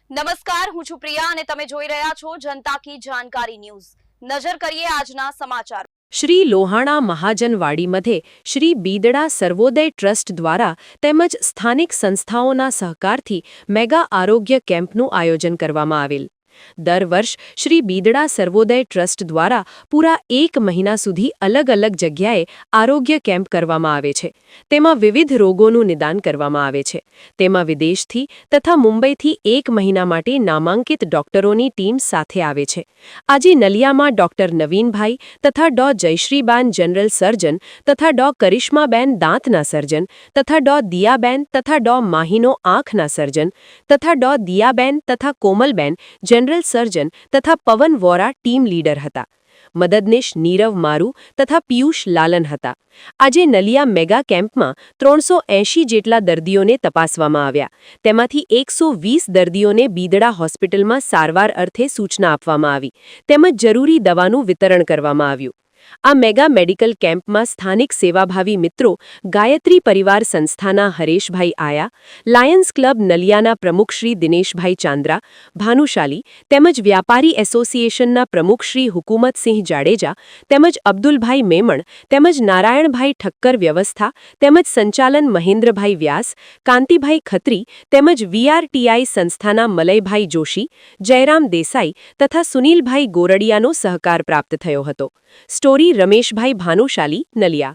નમસ્કાર, હું છું પ્રિયા અને તમે જોઈ રહ્યા છો જનતા કી જાણકારી ન્યૂઝ। નજર કરીએ આજના સમાચાર। શ્રી લોહાણા મહાજનવાડીमध्ये શ્રી બીદડા સર્વોદય ટ્રસ્ટ દ્વારા તેમજ સ્થાનિક સંસ્થાઓના સહકારથી મેગા આરોગ્ય કેમ્પનું આયોજન કરવામાં આવેલ। દર વર્ષ શ્રી બીદડા સર્વોદય ટ્રસ્ટ દ્વારા પૂરા 1 મહિના સુધી અલગ અલગ જગ્યાએ આરોગ્ય કેમ્પ કરવામાં આવે છે। તેમાં વિવિધ રોગોનું નિદાન કરવામાં આવે છે। તેમાં વિદેશથી તથા મુંબઈથી 1 મહિના માટે નામાંકિત ડોક્ટરોની ટીમ સાથે આવે છે। આજે નલિયામાં ડોક્ટર નવીનભાઈ તથા ડો જયશ્રીબાન જનરલ સર્જન તથા ડો કરિશ્માબેન દાંતના સર્જન તથા ડો દિયાબેન તથા ડો માહીનો આંખના સર્જન તથા ડો દિયાબેન તથા કોમલબેન જનરલ સર્જન તથા પવન વોરા ટીમ લીડર હતા। મદદનીશ નીરવ મારુ તથા પિયુષ લાલન હતા। આજે નલિયા મેગા કેમ્પમાં 380 જેટલા દર્દીઓને તપાસવામાં આવ્યા। તેમાંથી 120 દર્દીઓને બીદડા હોસ્પિટલમાં સારવાર અર્થે સૂચના આપવામાં આવી તેમજ જરૂરી દવાનું વિતરણ કરવામાં આવ્યું। આ મેગા મેડિકલ કેમ્પમાં સ્થાનિક સેવાભાવી મિત્રો ગાયત્રી પરિવાર સંસ્થાના હરેશભાઈ આયા, લાયન્સ ક્લબ નલિયાના પ્રમુખ શ્રી દિનેશભાઈ ચાંદ્રા, ભાનુશાલી તેમજ વ્યાપારી એસોસિએશનના પ્રમુખ શ્રી હુકુમતસિંહ જાડેજા તેમજ અબ્દુલભાઈ મેમણ તેમજ નારાયણભાઈ ઠક્કર વ્યવસ્થા તેમજ સંચાલન મહેન્દ્રભાઈ વ્યાસ, કાંતિભાઈ ખત્રી તેમજ વીઆરટીઆઈ સંસ્થાના મલયભાઈ જોશી, જયરામ દેસાઈ તથા સુનિલભાઈ ગોરડિયાનો સહકાર પ્રાપ્ત થયો હતો। स्टोरी रमेशभाई भानुशाली नलिया।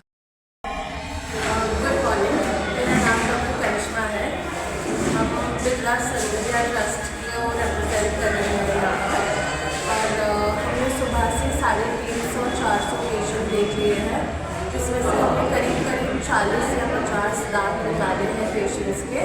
गुड मॉर्निंग, मेरा नाम डॉक्टर करिश्मा है। हम बिरला सर्वोदय ट्रस्ट को रिप्रेजेंट कर रहे हैं यहाँ पर और हमने सुबह से 350-400 पेशेंट देख लिए हैं, जिसमें से हमने करीब 40 या 50 दांत निकाले हैं पेशेंट्स के।